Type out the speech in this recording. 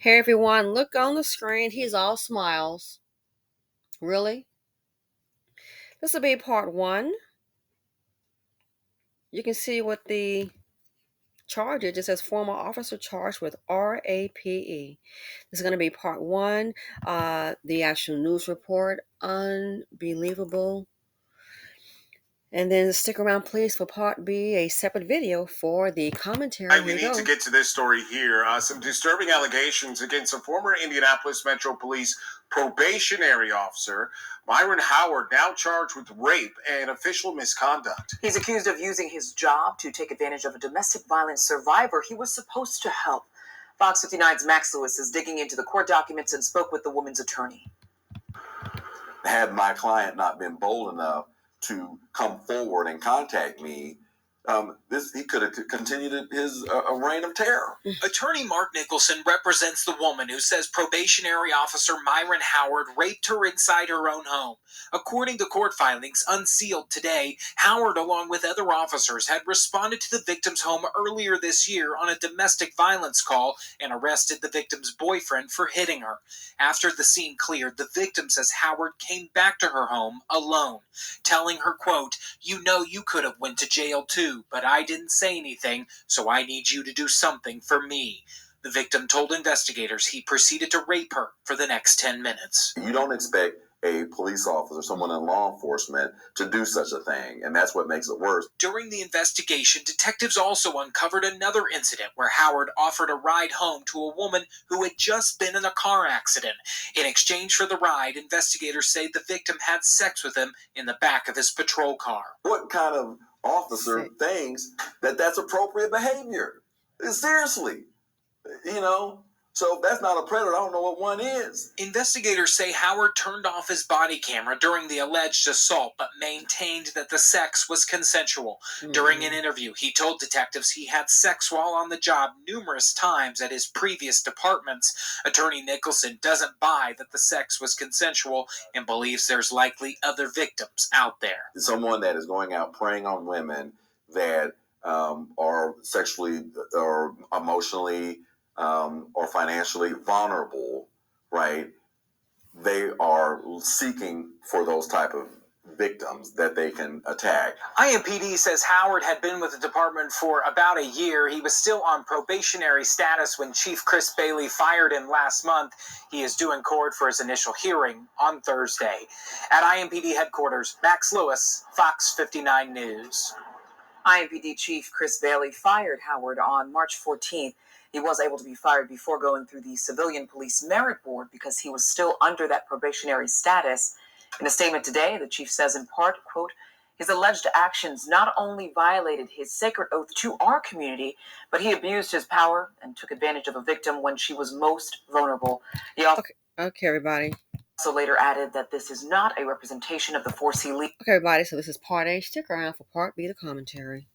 Hey everyone, look on the screen. He's all smiles. Really? This will be part one. You can see what the charge is. It says former officer charged with RAPE. This is going to be part one. The actual news report. Unbelievable. And then stick around, please, for part B, a separate video for the commentary. We need to get to this story here. Some disturbing allegations against a former Indianapolis Metro Police probationary officer, Myron Howard, now charged with rape and official misconduct. He's accused of using his job to take advantage of a domestic violence survivor he was supposed to help. Fox 59's Max Lewis is digging into the court documents and spoke with the woman's attorney. Had my client not been bold enough to come forward and contact me, he could have continued his reign of terror. Attorney Mark Nicholson represents the woman who says probationary officer Myron Howard raped her inside her own home. According to court filings unsealed today, Howard, along with other officers, had responded to the victim's home earlier this year on a domestic violence call and arrested the victim's boyfriend for hitting her. After the scene cleared, the victim says Howard came back to her home alone, telling her, quote, "You know you could have went to jail too, but I didn't say anything, so I need you to do something for me." The victim told investigators he proceeded to rape her for the next 10 minutes. You don't expect a police officer, someone in law enforcement, to do such a thing, and that's what makes it worse. During the investigation, detectives also uncovered another incident where Howard offered a ride home to a woman who had just been in a car accident. In exchange for the ride, investigators say the victim had sex with him in the back of his patrol car. What kind of officer thinks that that's appropriate behavior? Seriously, So if that's not a predator, I don't know what one is. Investigators say Howard turned off his body camera during the alleged assault, but maintained that the sex was consensual. During an interview, he told detectives he had sex while on the job numerous times at his previous departments. Attorney Nicholson doesn't buy that the sex was consensual and believes there's likely other victims out there. Someone that is going out preying on women that are sexually or emotionally or financially vulnerable, right? They are seeking for those type of victims that they can attack. IMPD says Howard had been with the department for about a year. He was still on probationary status when Chief Chris Bailey fired him last month. He is due in court for his initial hearing on Thursday. At IMPD headquarters, Max Lewis, Fox 59 News. IMPD Chief Chris Bailey fired Howard on March 14th. He was able to be fired before going through the Civilian Police Merit Board because he was still under that probationary status. In a statement today, the chief says in part, quote, "His alleged actions not only violated his sacred oath to our community, but he abused his power and took advantage of a victim when she was most vulnerable." He also Okay, everybody. Later added that this is not a representation of the force he leads. Okay, everybody, so this is part A. Stick around for part B, the commentary.